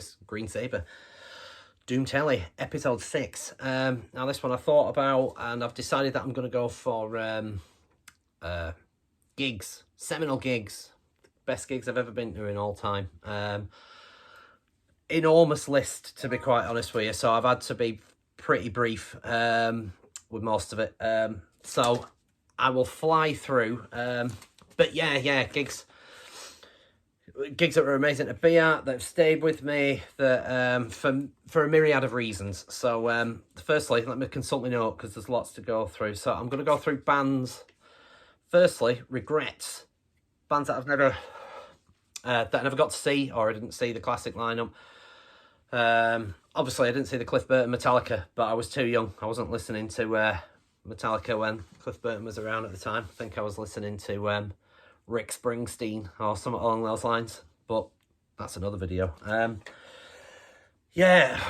Kris, Green Sabre, Doom Telly, episode 6. Now this one I thought about, and I've decided that I'm going to go for gigs, seminal gigs, best gigs I've ever been to in all time. Enormous list, to be quite honest with you, so I've had to be pretty brief with most of it. So I will fly through. But yeah, gigs that were amazing to be at, that have stayed with me, that for a myriad of reasons. So firstly, let me consult my note because there's lots to go through. So I'm going to go through bands. Firstly, regrets. Bands that I've never that I never got to see, or I didn't see the classic lineup. Obviously, I didn't see the Cliff Burton Metallica, but I was too young. I wasn't listening to Metallica when Cliff Burton was around at the time. I think I was listening to Rick Springsteen or something along those lines, but that's another video. Yeah,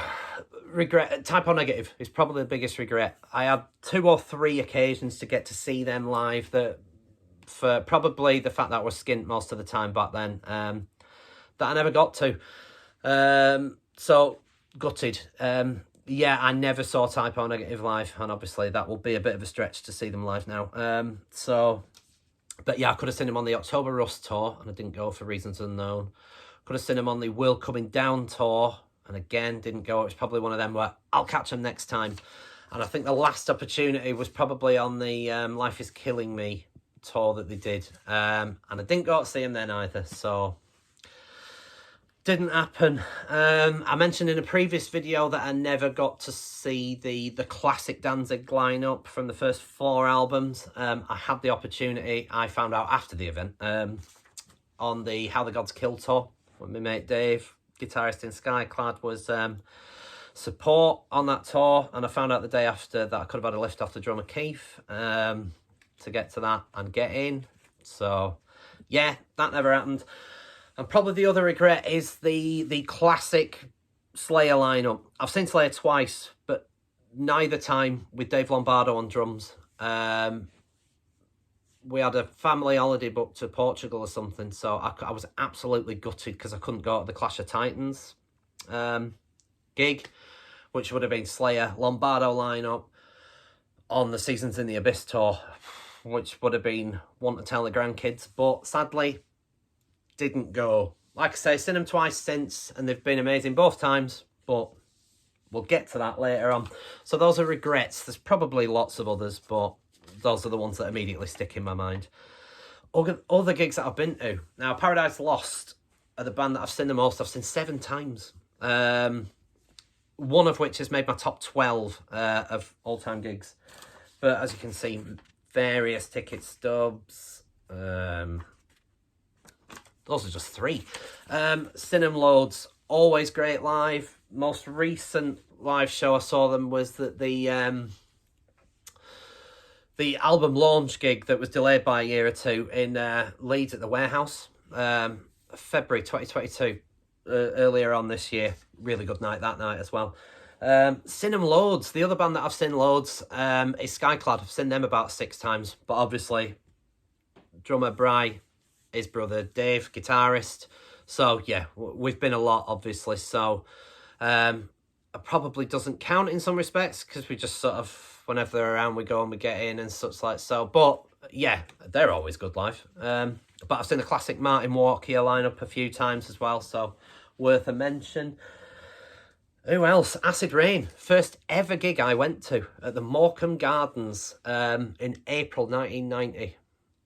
regret. Type O Negative is probably the biggest regret. I had 2 or 3 occasions to get to see them live, that for probably the fact that I was skint most of the time back then, that I never got to. So gutted. Yeah, I never saw Type O Negative live, and obviously that will be a bit of a stretch to see them live now. But yeah, I could have seen him on the October Rust tour, and I didn't go for reasons unknown. Could have seen him on the World Coming Down tour, and again, didn't go. It's probably one of them where I'll catch him next time. And I think the last opportunity was probably on the Life Is Killing Me tour that they did. And I didn't go to see him then either, so didn't happen. I mentioned in a previous video that I never got to see the classic Danzig lineup from the first 4 albums. I had the opportunity, I found out after the event, on the How the Gods Kill tour, when my mate Dave, guitarist in Skyclad, was support on that tour, and I found out the day after that I could have had a lift off the drummer Keith to get to that and get in. So yeah, that never happened. And probably the other regret is the classic Slayer lineup. I've seen Slayer twice, but neither time with Dave Lombardo on drums. We had a family holiday booked to Portugal or something, so I was absolutely gutted because I couldn't go to the Clash of Titans gig, which would have been Slayer, Lombardo lineup on the Seasons in the Abyss tour, which would have been one to tell the grandkids, but sadly didn't go. Like I say, seen them twice since, and they've been amazing both times, but we'll get to that later on. So those are regrets. There's probably lots of others, but those are the ones that immediately stick in my mind. Other gigs that I've been to. Now, Paradise Lost are the band that I've seen the most. I've seen 7 times. One of which has made my top 12 of all-time gigs. But as you can see, various ticket stubs. Those are just 3. Seen them loads. Always great live. Most recent live show I saw them was that the album launch gig that was delayed by a year or 2 in Leeds at the Warehouse. February 2022. Earlier on this year. Really good night that night as well. Seen them loads. The other band that I've seen loads is Skyclad. I've seen them about 6 times. But obviously, drummer Bry, his brother Dave, guitarist. So yeah, we've been a lot, obviously. So it probably doesn't count in some respects because we just sort of, whenever they're around, we go and we get in and such like so. But yeah, they're always good live. But I've seen the classic Martin Walker lineup a few times as well, so worth a mention. Who else? Acid Rain. First ever gig I went to at the Morecambe Gardens in April 1990.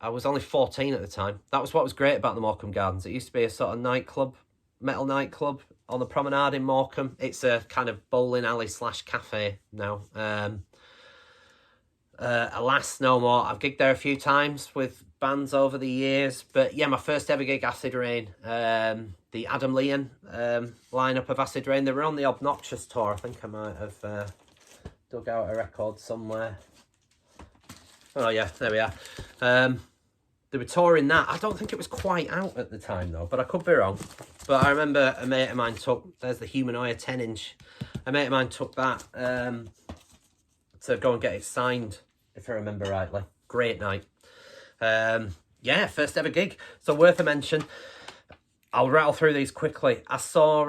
I was only 14 at the time. That was what was great about the Morecambe Gardens. It used to be a sort of nightclub, metal nightclub on the promenade in Morecambe. It's a kind of bowling alley / cafe now. Alas, no more. I've gigged there a few times with bands over the years. But yeah, my first ever gig, Acid Rain. The Adam Leon lineup of Acid Rain. They were on the Obnoxious tour. I think I might have dug out a record somewhere. Oh yeah, there we are. They were touring that. I don't think it was quite out at the time though, but I could be wrong. But I remember a mate of mine took, there's the Humanoia 10-inch. A mate of mine took that to go and get it signed, if I remember rightly. Great night. Yeah, first ever gig. So worth a mention. I'll rattle through these quickly. I saw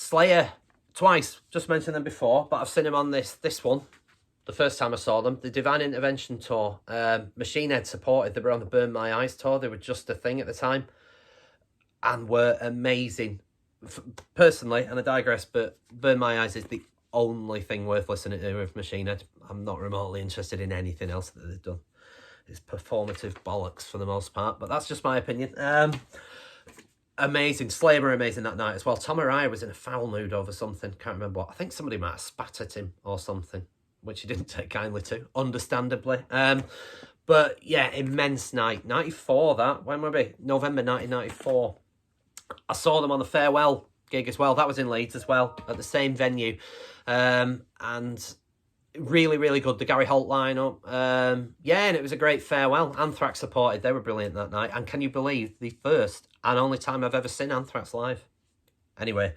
Slayer, twice. Just mentioned them before, but I've seen them on this one. The first time I saw them, the Divine Intervention tour. Machine Head supported. They were on the Burn My Eyes tour. They were just a thing at the time. And were amazing. Personally, and I digress, but Burn My Eyes is the only thing worth listening to with Machine Head. I'm not remotely interested in anything else that they've done. It's performative bollocks for the most part, but that's just my opinion. Amazing. Slayer were amazing that night as well. Tom Araya was in a foul mood over something. Can't remember what. I think somebody might have spat at him or something, which he didn't take kindly to, understandably. But yeah, immense night. 94, that. When were we? November 1994. I saw them on the Farewell gig as well. That was in Leeds as well, at the same venue. And really, really good. The Gary Holt lineup. Yeah, and it was a great farewell. Anthrax supported. They were brilliant that night. And can you believe the first and only time I've ever seen Anthrax live? Anyway,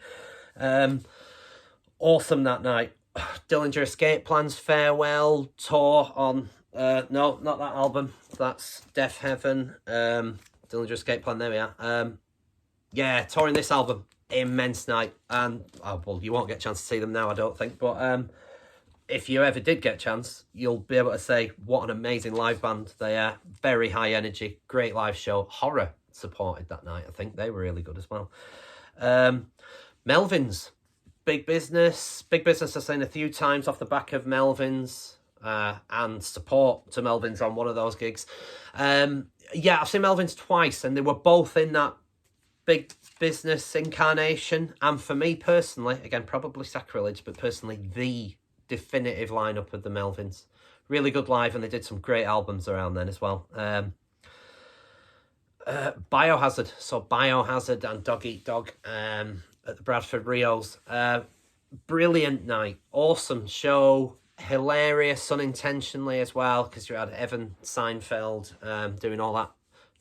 awesome that night. Dillinger Escape Plan's farewell tour on... no, not that album. That's Death Heaven. Dillinger Escape Plan, there we are. Yeah, touring this album. Immense night. And, well, you won't get a chance to see them now, I don't think. But if you ever did get a chance, you'll be able to say what an amazing live band they are. Very high energy, great live show. Horror supported that night, I think. They were really good as well. Melvins, Big Business. Big Business I've seen a few times off the back of Melvins, and support to Melvins on one of those gigs. Yeah, I've seen Melvins twice, and they were both in that Big Business incarnation. And for me personally, again, probably sacrilege, but personally, the definitive lineup of the Melvins. Really good live, and they did some great albums around then as well. Biohazard. So Biohazard and Dog Eat Dog at the Bradford Rios. Brilliant night. Awesome show. Hilarious unintentionally as well, because you had Evan Seinfeld doing all that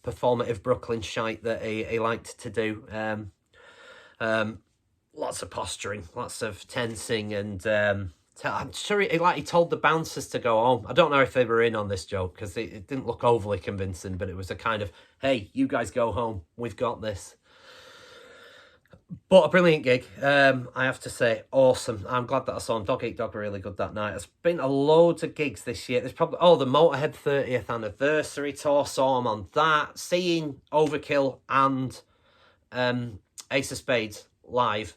performative Brooklyn shite that he liked to do. Lots of posturing, lots of tensing, and I'm sure he told the bouncers to go home. I don't know if they were in on this joke, because it didn't look overly convincing, but it was a kind of, hey, you guys go home, we've got this. But a brilliant gig, I have to say, awesome. I'm glad that I saw him. Dog Eat Dog were really good that night. There's been a loads of gigs this year. There's probably, the Motorhead 30th anniversary tour, saw him on that. Seeing Overkill and Ace of Spades live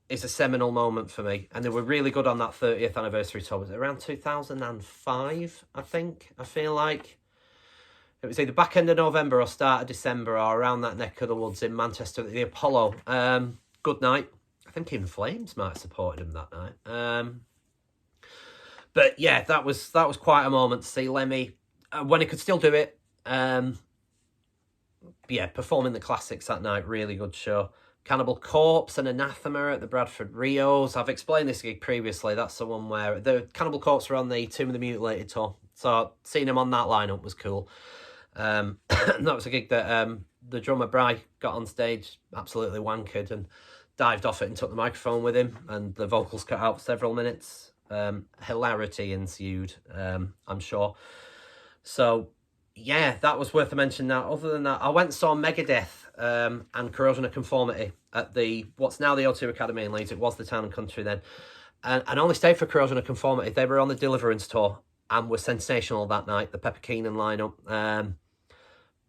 is a seminal moment for me. And they were really good on that 30th anniversary tour. Was it around 2005, I think? I feel like. It was either back end of November or start of December, or around that neck of the woods in Manchester at the Apollo. Good night. I think even Flames might have supported him that night. But yeah, that was quite a moment to see Lemmy when he could still do it. Yeah, performing the classics that night. Really good show. Cannibal Corpse and Anathema at the Bradford Rios. I've explained this gig previously. That's the one where the Cannibal Corpse were on the Tomb of the Mutilated tour. So seeing him on that lineup was cool. And that was a gig that the drummer Bry got on stage, absolutely wankered, and dived off it and took the microphone with him, and the vocals cut out for several minutes. Hilarity ensued, I'm sure. So yeah, that was worth a mention. Now, other than that, I went and saw Megadeth and Corrosion of Conformity at the what's now the O2 Academy in Leeds. It was the Town and Country then, and only stayed for Corrosion of Conformity. They were on the Deliverance tour and were sensational that night. The Pepper Keenan lineup.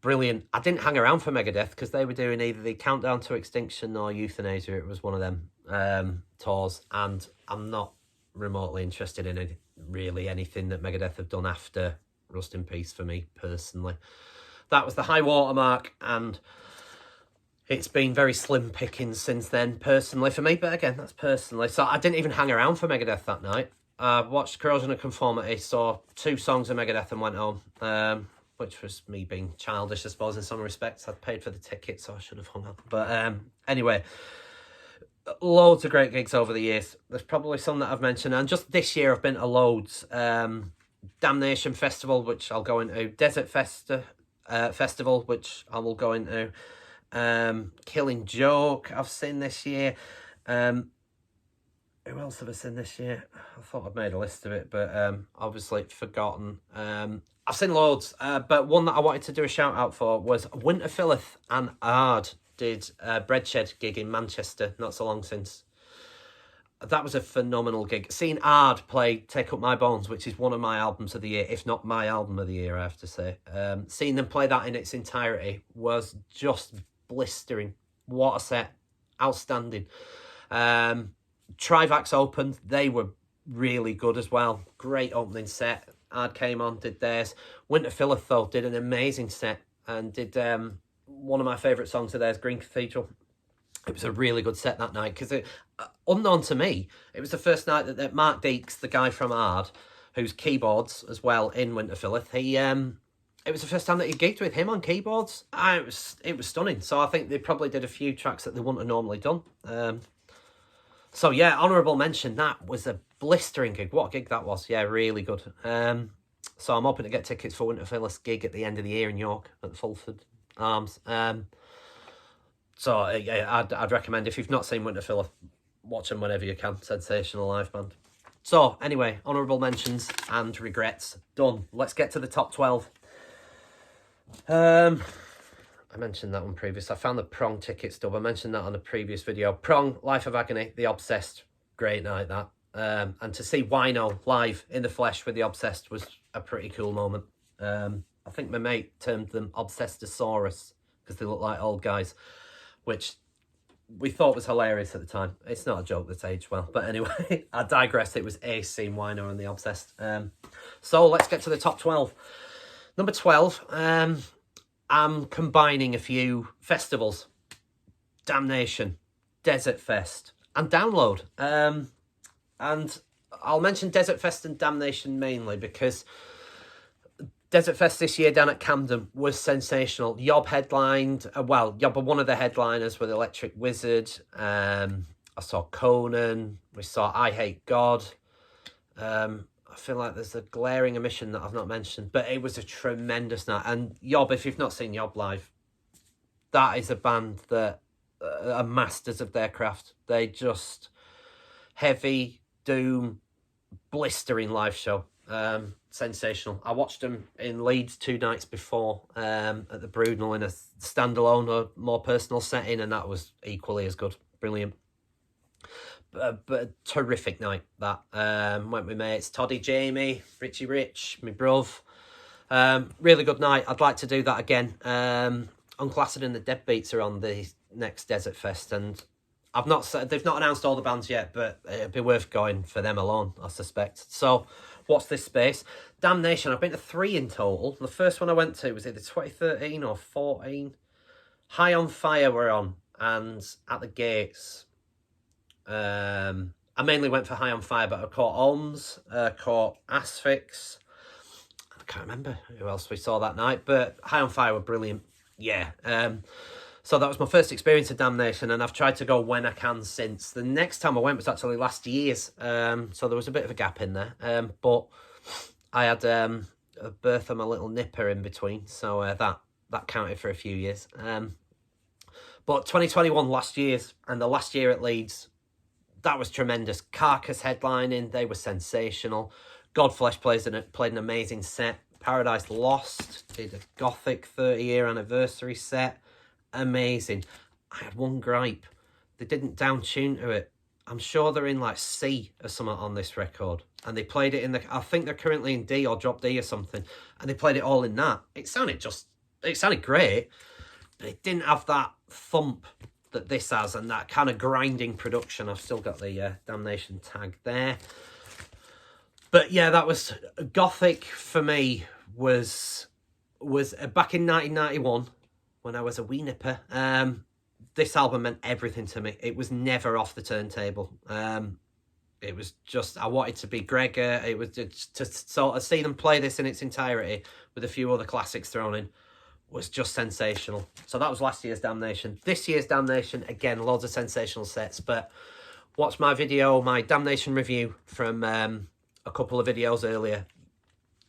Brilliant. I didn't hang around for Megadeth because they were doing either the Countdown to Extinction or Euthanasia. It was one of them tours, and I'm not remotely interested in really anything that Megadeth have done after Rust in Peace for me personally. That was the high watermark, and it's been very slim pickings since then personally for me, but again, that's personally. So I didn't even hang around for Megadeth that night. Watched Corrosion of Conformity, saw 2 songs of Megadeth and went home. Which was me being childish, I suppose, in some respects. I'd paid for the ticket, so I should have hung up. But anyway, loads of great gigs over the years. There's probably some that I've mentioned. And just this year, I've been to loads. Damnation Festival, which I'll go into. Desert Festival, which I will go into. Killing Joke, I've seen this year. Who else have I seen this year? I thought I'd made a list of it, but obviously forgotten. I've seen loads, but one that I wanted to do a shout out for was Winter Philith and Ard did a Breadshed gig in Manchester not so long since. That was a phenomenal gig. Seeing Ard play Take Up My Bones, which is one of my albums of the year, if not my album of the year, I have to say. Seeing them play that in its entirety was just blistering. What a set. Outstanding. Trivax opened. They were really good as well. Great opening set. Ard came on, did theirs. Winterfilleth, though, did an amazing set and did one of my favourite songs of theirs, Green Cathedral. It was a really good set that night because, unknown to me, it was the first night that Mark Deeks, the guy from Ard, who's keyboards as well in Winterfilleth, it was the first time that he gigged with him on keyboards. It was stunning. So I think they probably did a few tracks that they wouldn't have normally done. So yeah, honourable mention. That was a blistering gig. What a gig that was. Yeah, really good. So I'm hoping to get tickets for Winterfilleth's gig at the end of the year in York at the Fulford Arms. So yeah, I'd recommend, if you've not seen Winterfilleth, watch them whenever you can. Sensational live band. So anyway, honourable mentions and regrets done. Let's get to the top 12. I mentioned that one previous. I found the Prong ticket stub. I mentioned that on a previous video. Prong, Life of Agony, The Obsessed. Great night, that. And to see Wino live in the flesh with The Obsessed was a pretty cool moment. I think my mate termed them Obsesstosaurus because they look like old guys, which we thought was hilarious at the time. It's not a joke that's aged well. But anyway, I digress. It was Ace seeing Wino and The Obsessed. So let's get to the top 12. Number 12, I'm combining a few festivals. Damnation, Desert Fest, and Download. And I'll mention Desert Fest and Damnation mainly because Desert Fest this year down at Camden was sensational. Yob headlined, Yob were one of the headliners with Electric Wizard. I saw Conan. We saw I Hate God. I feel like there's a glaring omission that I've not mentioned, but it was a tremendous night. And Yob, if you've not seen Yob live, that is a band that are masters of their craft. They just heavy, doom, blistering live show. Sensational. I watched them in Leeds 2 nights before at the Brunel in a standalone or more personal setting, and that was equally as good. Brilliant. But a terrific night, that. Went with mates, Toddy, Jamie, Richie Rich, my bruv. Really good night. I'd like to do that again. Unclassed and the Deadbeats are on the next Desert Fest, and they've not announced all the bands yet, but it'd be worth going for them alone, I suspect. So, what's this space? Damnation. I've been to 3 in total. The first one I went to was either 2013 or 14. High on Fire were on, and At the Gates. I mainly went for High on Fire, but I caught Olms, caught Asphyx. I can't remember who else we saw that night, but High on Fire were brilliant. Yeah. So that was my first experience of Damnation, and I've tried to go when I can since. The next time I went was actually last year's, so there was a bit of a gap in there. But I had a birth of my little nipper in between, so that counted for a few years. But 2021, last year's, and the last year at Leeds, that was tremendous. Carcass headlining, they were sensational. Godflesh played an amazing set. Paradise Lost did a Gothic 30-year anniversary set. Amazing. I had one gripe. They didn't down tune to it. I'm sure they're in like C or something on this record. And they played it in I think they're currently in D or drop D or something. And they played it all in that. It sounded great, but it didn't have that thump that this has and that kind of grinding production. I've still got the Damnation tag there. But yeah, that was Gothic for me was back in 1991 when I was a wee nipper. This album meant everything to me. It was never off the turntable. It was just, I wanted to be Gregor. It was just, to sort of see them play this in its entirety with a few other classics thrown in was just sensational. So that was last year's Damnation. This year's Damnation, again, loads of sensational sets, but watch my video, my Damnation review from a couple of videos earlier.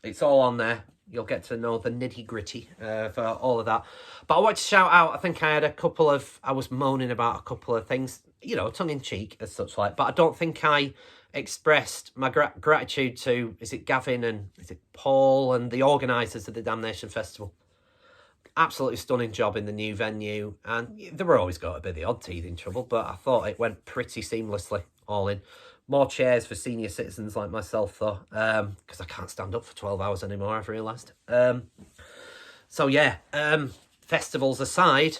It's all on there. You'll get to know the nitty-gritty for all of that. But I want to shout out, I think I had I was moaning about a couple of things, you know, tongue-in-cheek as such like, but I don't think I expressed my gratitude to, is it Gavin and is it Paul and the organisers of the Damnation Festival. Absolutely stunning job in the new venue, and there were always got to be the odd teething trouble, but I thought it went pretty seamlessly, all in. More chairs for senior citizens like myself, though, because I can't stand up for 12 hours anymore, I've realised. So, yeah, festivals aside,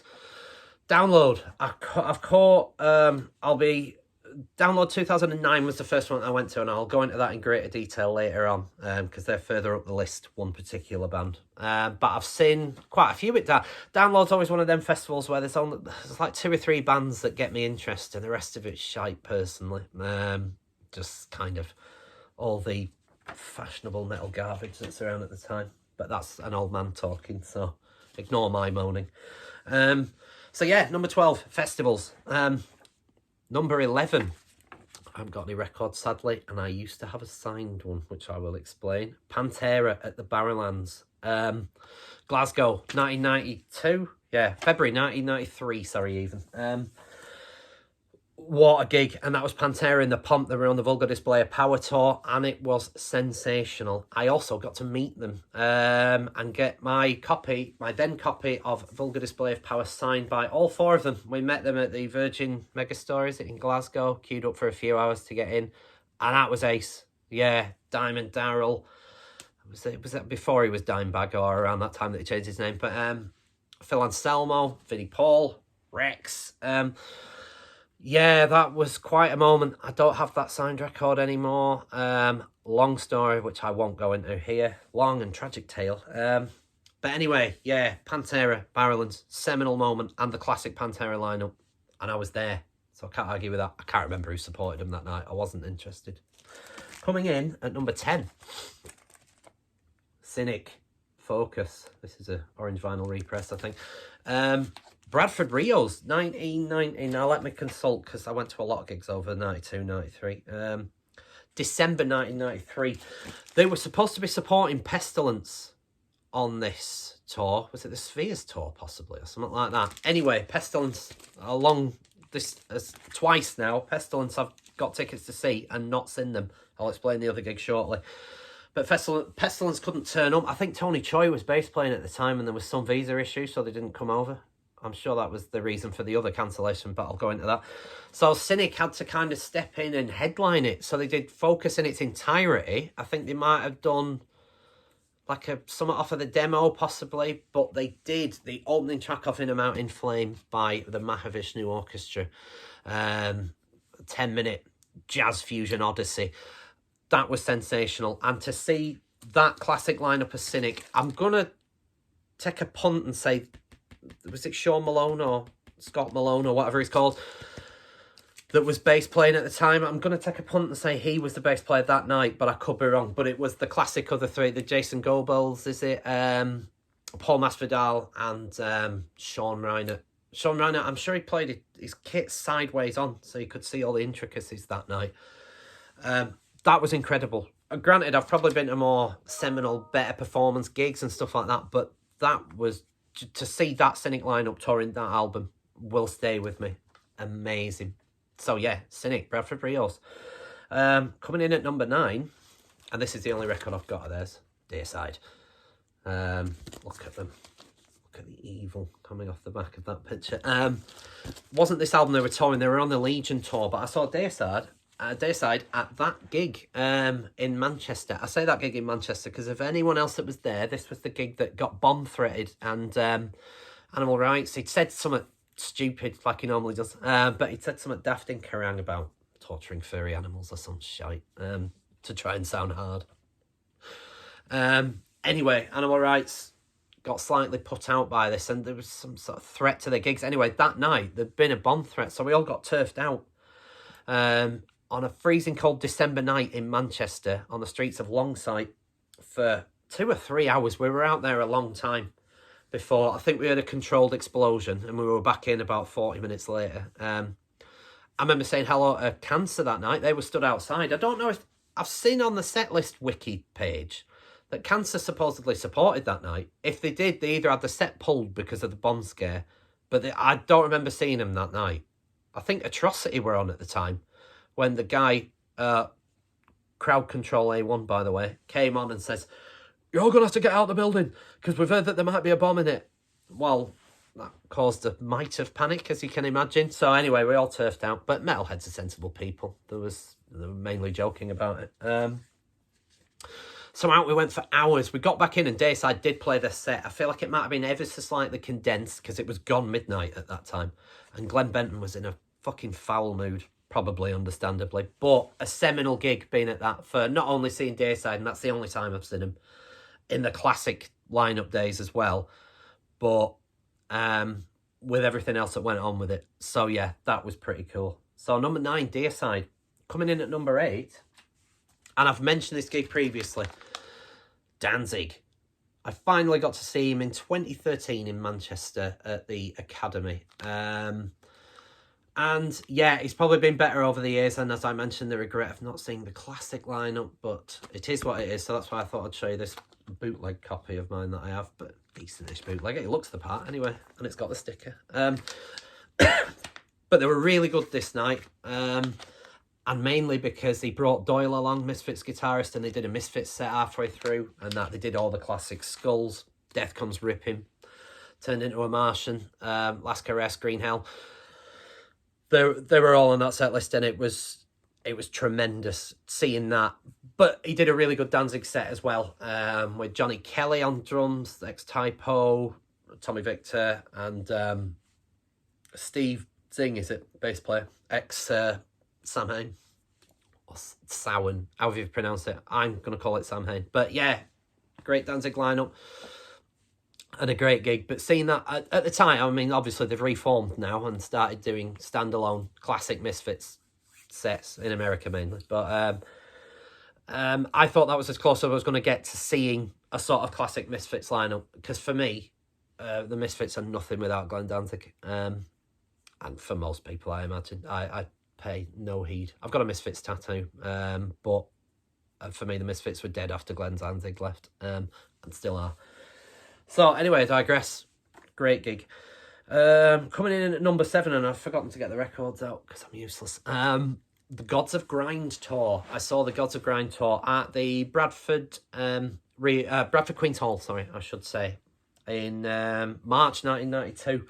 download. I've caught, Download 2009 was the first one I went to, and I'll go into that in greater detail later on, because they're further up the list, one particular band. But I've seen quite a few at that. Download's always one of them festivals where there's like 2 or 3 bands that get me interested, and the rest of it's shite, personally. Just kind of all the fashionable metal garbage that's around at the time. But that's an old man talking, so ignore my moaning. So yeah, number 12, festivals. Number 11, I haven't got any records, sadly, and I used to have a signed one, which I will explain. Pantera at the Barrowlands. Glasgow, 1992. Yeah, February 1993, sorry, even. What a gig. And that was Pantera in the Pomp. They were on the Vulgar Display of Power tour, and it was sensational. I also got to meet them and get my then copy of Vulgar Display of Power signed by all 4 of them. We met them at the Virgin Megastore, is it, in Glasgow, queued up for a few hours to get in, and that was ace. Yeah, Diamond Darrell. Was that before he was Dimebag, or around that time that he changed his name? But Phil Anselmo, Vinnie Paul, Rex. Yeah, that was quite a moment. I don't have that signed record anymore. Long story, which I won't go into here. Long and tragic tale. But anyway, yeah, Pantera, Barrowlands, seminal moment, and the classic Pantera lineup. And I was there, so I can't argue with that. I can't remember who supported them that night. I wasn't interested. Coming in at number 10, Cynic, Focus. This is a orange vinyl repress, I think. Bradford Rios, 1990. Now let me consult, because I went to a lot of gigs over 92, 93. December 1993. They were supposed to be supporting Pestilence on this tour. Was it the Spheres tour, possibly, or something like that? Anyway, Pestilence, twice now. Pestilence I've got tickets to see and not seen them. I'll explain the other gig shortly. But Pestilence couldn't turn up. I think Tony Choi was bass playing at the time, and there was some visa issue, so they didn't come over. I'm sure that was the reason for the other cancellation, but I'll go into that. So Cynic had to kind of step in and headline it. So they did Focus in its entirety. I think they might have done like somewhat off of the demo, possibly, but they did the opening track of In a Mountain Flame by the Mahavishnu Orchestra. 10-minute jazz fusion odyssey. That was sensational. And to see that classic lineup of Cynic, I'm going to take a punt and say, was it Sean Malone or Scott Malone or whatever he's called, that was bass playing at the time? I'm going to take a punt and say he was the bass player that night, but I could be wrong. But it was the classic of the 3, the Jason Goebbels, is it? Paul Masvidal and Sean Reiner. Sean Reiner, I'm sure he played his kit sideways on, so you could see all the intricacies that night. That was incredible. Granted, I've probably been to more seminal, better performance gigs and stuff like that, but that was... to see that Cynic lineup touring that album will stay with me. Amazing. So yeah, Cynic, Bradford Rios. Coming in at number 9, and this is the only record I've got of theirs, Dayside. Look at them. Look at the evil coming off the back of that picture. Wasn't this album they were touring? They were on the Legion tour, but I saw Dayside at that gig in Manchester. I say that gig in Manchester because of anyone else that was there, this was the gig that got bomb threatened and animal rights. He'd said something stupid like he normally does, but he'd said something daft in Kerrang about torturing furry animals or some shite to try and sound hard. Anyway, animal rights got slightly put out by this, and there was some sort of threat to their gigs. Anyway, that night there'd been a bomb threat, so we all got turfed out on a freezing cold December night in Manchester on the streets of Longsight for 2 or 3 hours. We were out there a long time before I think we had a controlled explosion, and we were back in about 40 minutes later. I remember saying hello to Cancer that night. They were stood outside. I don't know if I've seen on the setlist wiki page that Cancer supposedly supported that night. If they did, they either had the set pulled because of the bomb scare, but I don't remember seeing them that night. I think Atrocity were on at the time when the guy, Crowd Control A1, by the way, came on and says, "You're all going to have to get out of the building because we've heard that there might be a bomb in it." well, that caused a mite of panic, as you can imagine. So anyway, we all turfed out, but Metalheads are sensible people. They were mainly joking about it. So out we went for hours. We got back in and Dayside did play their set. I feel like it might have been ever so slightly condensed because it was gone midnight at that time. And Glenn Benton was in a fucking foul mood, probably understandably. But a seminal gig being at that for not only seeing Dayside, and that's the only time I've seen him, in the classic lineup days as well, but with everything else that went on with it. So yeah, that was pretty cool. So number 9, Dayside. Coming in at number 8, and I've mentioned this gig previously, Danzig. I finally got to see him in 2013 in Manchester at the Academy. And yeah, he's probably been better over the years, and as I mentioned, the regret of not seeing the classic lineup, but it is what it is, so that's why I thought I'd show you this bootleg copy of mine that I have, but decentish bootleg. It looks the part anyway, and it's got the sticker. But they were really good this night, and mainly because he brought Doyle along, Misfits guitarist, and they did a Misfits set halfway through, and that they did all the classic Skulls, Death Comes Ripping, Turned Into a Martian, Last Caress, Green Hell. They were all on that set list, and it was tremendous seeing that. But he did a really good Danzig set as well, with Johnny Kelly on drums, ex-Typo, Tommy Victor, and Steve Zing, is it, bass player, ex-Samhain, or Samhain, however you pronounce it. I'm going to call it Samhain. But yeah, great Danzig lineup. And a great gig, but seeing that at the time, I mean, obviously they've reformed now and started doing standalone classic Misfits sets in America mainly. But I thought that was as close as I was going to get to seeing a sort of classic Misfits lineup, because for me, the Misfits are nothing without Glenn Danzig. And for most people, I imagine, I pay no heed. I've got a Misfits tattoo, but for me, the Misfits were dead after Glenn Danzig left, and still are. So anyway, I digress. Great gig. Coming in at number 7, and I've forgotten to get the records out because I'm useless. The Gods of Grind tour. I saw the Gods of Grind tour at the Bradford Queen's Hall, sorry, I should say, in March 1992.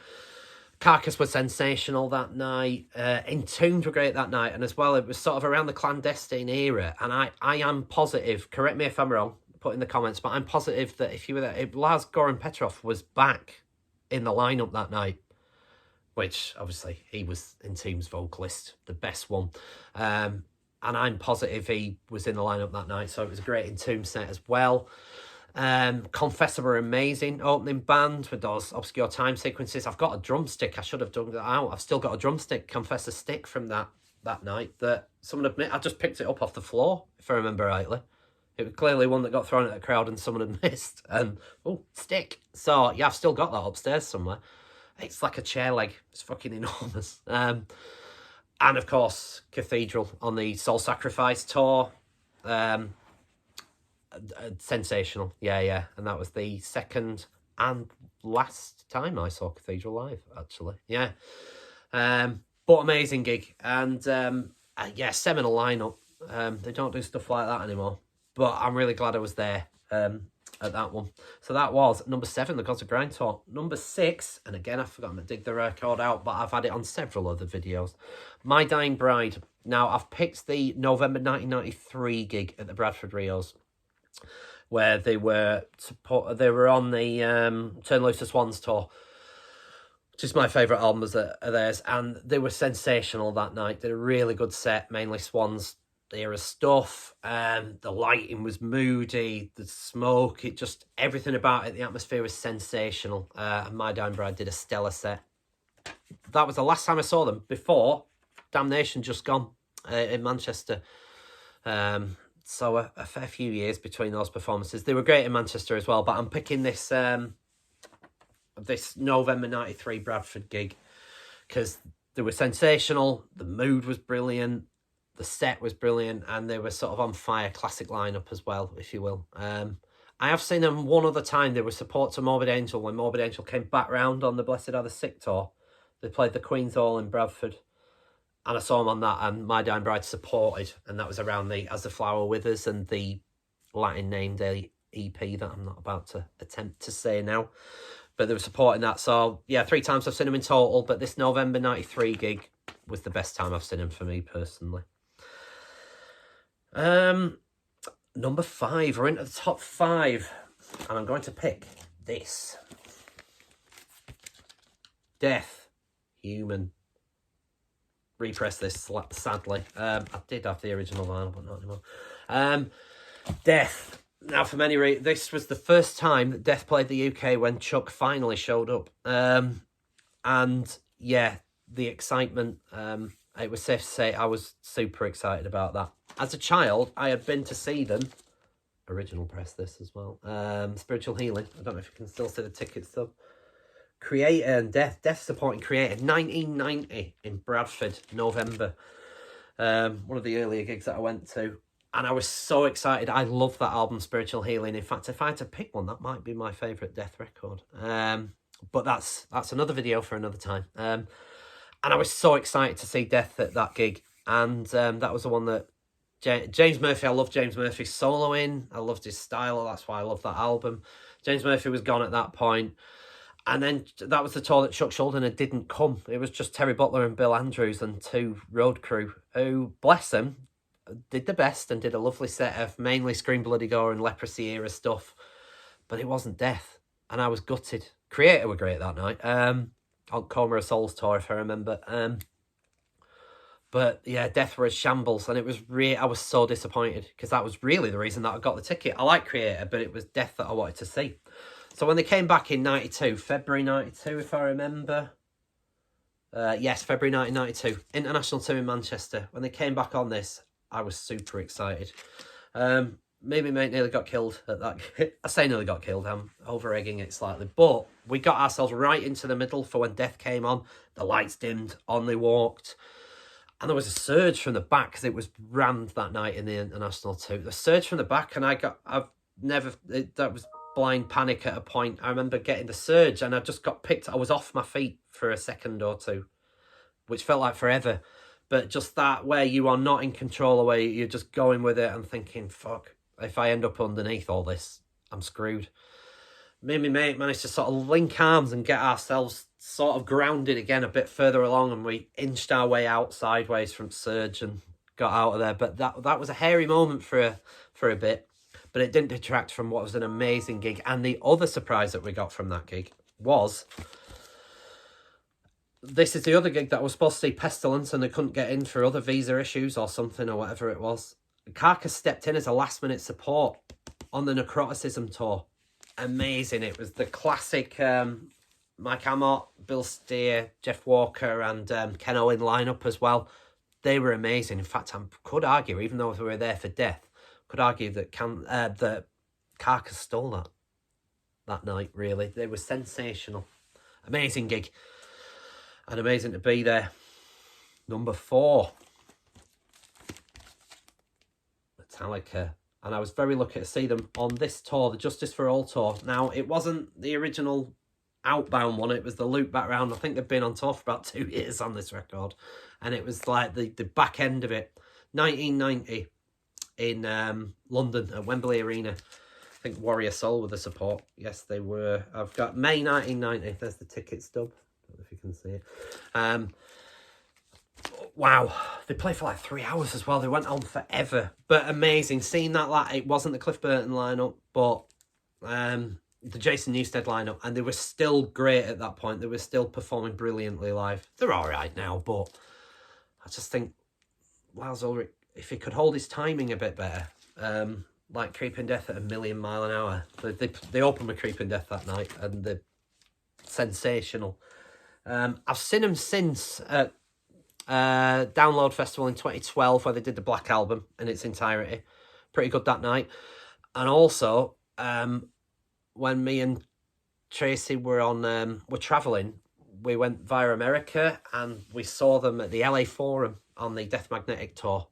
Carcass was sensational that night. Entombed were great that night, and as well, it was sort of around the clandestine era. And I am positive, correct me if I'm wrong, put in the comments, but I'm positive that if you were there, Lars Goran Petrov was back in the lineup that night, which obviously he was Entombed's vocalist, the best one, and I'm positive he was in the lineup that night, so it was a great Entombed set as well. Confessor were amazing opening band with those obscure time sequences. I've got a drumstick, I should have dug that out. I've still got a drumstick, Confessor stick from that night that someone admit I just picked it up off the floor, if I remember rightly. It was clearly one that got thrown at the crowd and someone had missed. And, oh, stick. So, yeah, I've still got that upstairs somewhere. It's like a chair leg. It's fucking enormous. And, of course, Cathedral on the Soul Sacrifice tour. Sensational. Yeah. And that was the second and last time I saw Cathedral live, actually. Yeah. But amazing gig. And, yeah, seminal lineup. They don't do stuff like that anymore. But I'm really glad I was there at that one. So that was number 7, the Gods of Grind tour. Number 6, and again, I've forgotten to dig the record out, but I've had it on several other videos. My Dying Bride. Now, I've picked the November 1993 gig at the Bradford Rios, where they were on the Turn Loose the Swans tour, which is my favourite album of theirs, and they were sensational that night. They did a really good set, mainly Swans era stuff. The lighting was moody, the smoke, it just, everything about it, the atmosphere was sensational. And My Dying Bride did a stellar set. That was the last time I saw them before Damnation just gone in Manchester. So a fair few years between those performances. They were great in Manchester as well, but I'm picking this this November 93 Bradford gig because they were sensational, the mood was brilliant, the set was brilliant, and they were sort of on fire, classic lineup as well, if you will. I have seen them one other time. They were support to Morbid Angel when Morbid Angel came back round on the Blessed Are the Sick tour. They played the Queen's Hall in Bradford, and I saw them on that, and My Dying Bride supported, and that was around the As the Flower Withers and the Latin named EP that I'm not about to attempt to say now. but they were supporting that. So yeah, 3 times I've seen them in total, but this November 93 gig was the best time I've seen them for me personally. Number 5, we're into the top 5, and I'm going to pick this. Death, Human. Repress this, sadly. I did have the original vinyl, but not anymore. Death. Now, for many reasons, this was the first time that Death played the UK when Chuck finally showed up. And yeah, the excitement, it was safe to say I was super excited about that. As a child, I had been to see them. Original press this as well. Spiritual Healing. I don't know if you can still see the tickets though. Creator and Death supporting Creator. 1990 in Bradford, November. One of the earlier gigs that I went to. And I was so excited. I love that album, Spiritual Healing. In fact, if I had to pick one, that might be my favourite Death record. But that's another video for another time. And I was so excited to see Death at that gig. And that was the one that James Murphy, I love James Murphy's soloing. I loved his style. That's why I love that album. James Murphy was gone at that point. And then that was the tour that Chuck Schuldiner didn't come. It was just Terry Butler and Bill Andrews and 2 road crew who, bless them, did the best and did a lovely set of mainly Scream Bloody Gore and Leprosy era stuff. But it wasn't Death. And I was gutted. Creator were great that night. On Coma of Souls tour, if I remember. But yeah, Death were a shambles, and it was I was so disappointed because that was really the reason that I got the ticket. I like Creator, but it was Death that I wanted to see. So when they came back in 92, February 92, if I remember. Yes, February 1992, international tour in Manchester. When they came back on this, I was super excited. Maybe mate nearly got killed at that. I say nearly got killed. I'm over-egging it slightly. But we got ourselves right into the middle for when Death came on. The lights dimmed, on they walked. And there was a surge from the back because it was rammed that night in the international tour. The surge from the back, and that was blind panic at a point. I remember getting the surge and I just got picked. I was off my feet for a second or two, which felt like forever. But just that where you are not in control, of where you're just going with it and thinking, fuck, if I end up underneath all this, I'm screwed. Me and my mate managed to sort of link arms and get ourselves sort of grounded again a bit further along, and we inched our way out sideways from surge and got out of there. But that was a hairy moment for a bit. But it didn't detract from what was an amazing gig. And the other surprise that we got from that gig was, this is the other gig that was supposed to see Pestilence and they couldn't get in for other visa issues or something or whatever it was. Carcass stepped in as a last-minute support on the Necroticism tour. Amazing. It was the classic Mike Amott, Bill Steer, Jeff Walker and Ken Owen lineup as well. They were amazing. In fact, I could argue, even though we were there for Death, could argue that Carcass stole that night, really. They were sensational. Amazing gig. And amazing to be there. Number 4. Metallica. And I was very lucky to see them on this tour, the Justice for All tour. Now, it wasn't the original outbound one. It was the loop back round. I think they've been on tour for about 2 years on this record. And it was like the back end of it. 1990. In London at Wembley Arena. I think Warrior Soul were the support. Yes, they were. I've got May 1990. There's the ticket stub. I don't know if you can see it. Wow. They played for like 3 hours as well. They went on forever. But amazing. Seeing that, it wasn't the Cliff Burton lineup, but the Jason Newsted lineup. And they were still great at that point. They were still performing brilliantly live. They're all right now, but I just think Lars Ulrich, if he could hold his timing a bit better, like Creeping Death at 1,000,000 miles an hour. They opened with Creeping Death that night, and they're sensational. I've seen them since at Download Festival in 2012, where they did the Black Album in its entirety. Pretty good that night. And also, when me and Tracy were travelling, we went via America, and we saw them at the LA Forum on the Death Magnetic tour.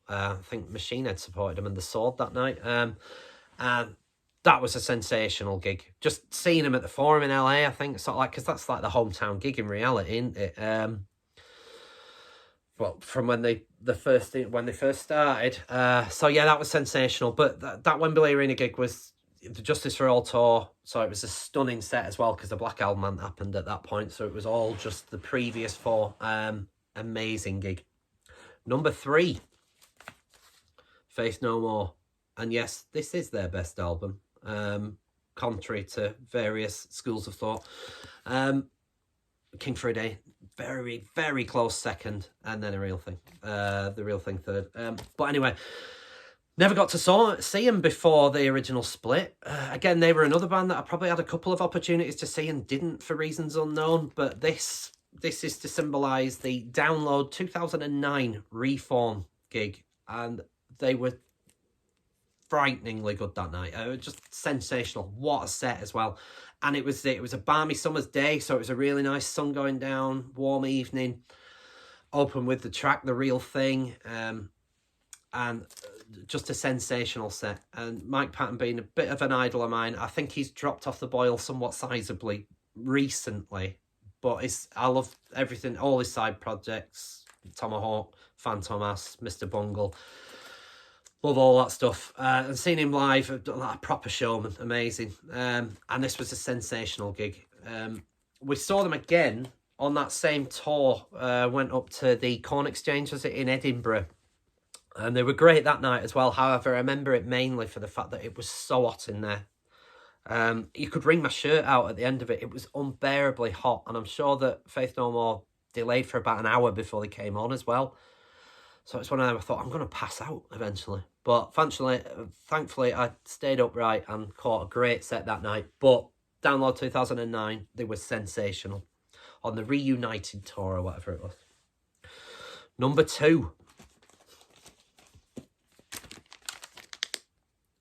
I think Machine Head supported them and The Sword that night. And that was a sensational gig. Just seeing them at the Forum in LA, I think, sort of like, because that's like the hometown gig in reality, isn't it? Well, from when they first started. So yeah, that was sensational. But that Wembley Arena gig was the Justice for All tour, so it was a stunning set as well, because the Black Album hadn't happened at that point, so it was all just the previous 4. Amazing gig. Number 3, Faith No More. And yes, this is their best album, contrary to various schools of thought. King for a Day, very, very close second, and then The Real Thing third. But anyway, never got to see them before the original split. Again, they were another band that I probably had a couple of opportunities to see and didn't for reasons unknown, but this is to symbolise the Download 2009 Reform gig, and they were frighteningly good that night. Just sensational. What a set as well. And it was a balmy summer's day, so it was a really nice sun going down, warm evening. Open with the track The Real Thing, and just a sensational set. And Mike Patton being a bit of an idol of mine, I think he's dropped off the boil somewhat sizably recently, but I love everything, all his side projects, Tomahawk, Fantomas, Mr. Bungle. Love all that stuff. And seeing him live, a proper showman, amazing. And this was a sensational gig. We saw them again on that same tour. Went up to the Corn Exchange, was it, in Edinburgh? And they were great that night as well. However, I remember it mainly for the fact that it was so hot in there. You could wring my shirt out at the end of it. It was unbearably hot. And I'm sure that Faith No More delayed for about an hour before they came on as well. So it's one of them I thought, I'm going to pass out eventually. But thankfully, I stayed upright and caught a great set that night. But Download 2009, they were sensational on the Reunited tour or whatever it was. Number 2.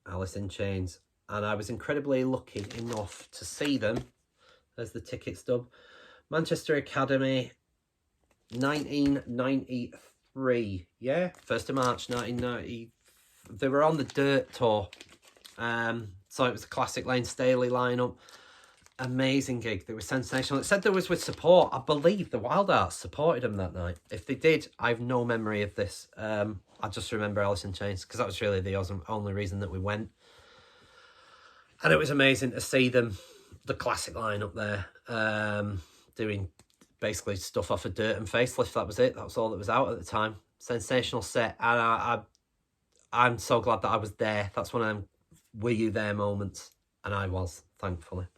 Alice in Chains. And I was incredibly lucky enough to see them. There's the ticket stub. Manchester Academy, 1993. Yeah, 1st of March 1990. They were on the Dirt tour. So it was a classic Lane Staley lineup. Amazing gig. They were sensational. It said there was with support. I believe the Wild Arts supported them that night. If they did, I have no memory of this. I just remember Alice in Chains, because that was really the only reason that we went. And it was amazing to see them, the classic lineup there, doing basically stuff off of Dirt and Facelift. That was it. That was all that was out at the time. Sensational set. And I'm so glad that I was there. That's one of them were you there moments. And I was, thankfully.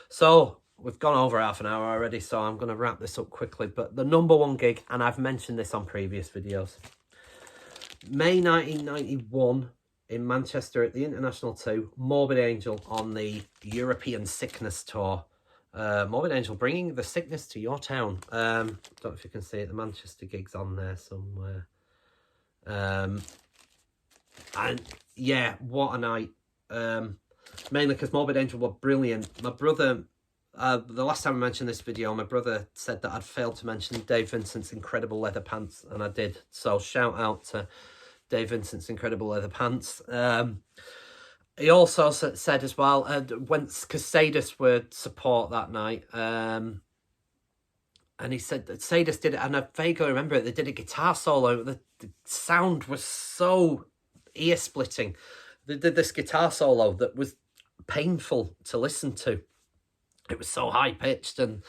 So we've gone over half an hour already, so I'm going to wrap this up quickly. But the number 1 gig, and I've mentioned this on previous videos, May 1991 in Manchester at the International 2, Morbid Angel on the European Sickness Tour. Morbid Angel bringing the sickness to your town. Don't know if you can see it, the Manchester gig's on there somewhere. And yeah, what a night. Mainly because Morbid Angel were brilliant. My brother, the last time I mentioned this video, my brother said that I'd failed to mention Dave Vincent's Incredible Leather Pants, and I did. So shout out to Dave Vincent's Incredible Leather Pants. He also said as well, because Sadus would support that night, and he said that Sadus did it, and I vaguely remember it, they did a guitar solo. The sound was so ear-splitting. They did this guitar solo that was painful to listen to. It was so high-pitched, and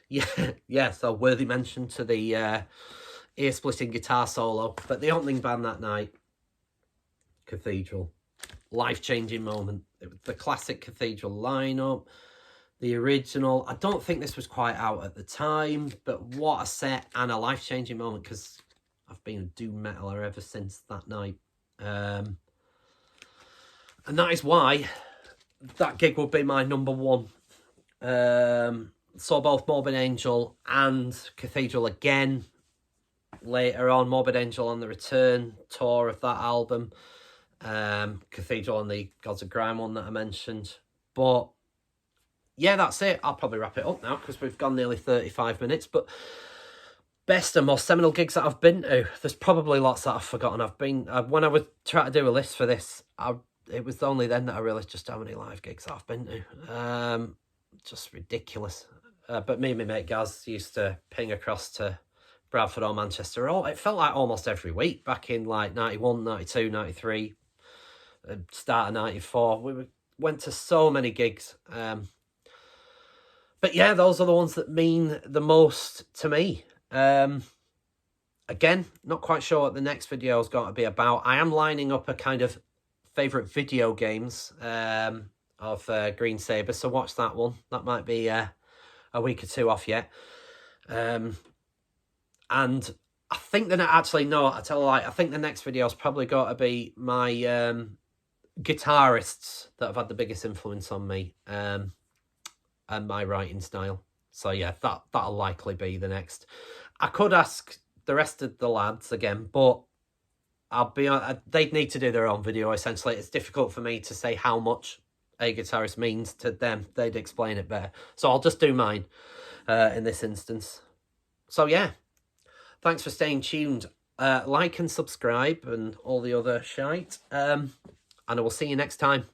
yeah, so worthy mention to the ear-splitting guitar solo. But the opening band that night, Cathedral. Life-changing moment. It was the classic Cathedral lineup, the original. I don't think this was quite out at the time, but what a set and a life-changing moment, because I've been a doom metaler ever since that night. And that is why that gig would be my number 1. Saw both Morbid Angel and Cathedral again later on. Morbid Angel on the return tour of that album. Cathedral on the Gods of Grime one that I mentioned. But yeah, that's it. I'll probably wrap it up now because we've gone nearly 35 minutes. But best and most seminal gigs that I've been to. There's probably lots that I've forgotten. When I was trying to do a list for this, it was only then that I realised just how many live gigs I've been to. Just ridiculous. But me and my mate Gaz used to ping across to Bradford or Manchester. It felt like almost every week back in like 91, 92, 93, start of 94. went to so many gigs. But yeah, those are the ones that mean the most to me. Again, not quite sure what the next video is going to be about. I am lining up a kind of favourite video games of Green Sabre, so watch that one. That might be a week or two off yet. And I think that actually, no, I tell a lie. I think the next video is probably got to be my guitarists that have had the biggest influence on me and my writing style. So yeah, that'll likely be the next. I could ask the rest of the lads again, but they'd need to do their own video, essentially. It's difficult for me to say how much a guitarist means to them. They'd explain it better. So I'll just do mine in this instance. So yeah, thanks for staying tuned. Like and subscribe and all the other shite. And I will see you next time.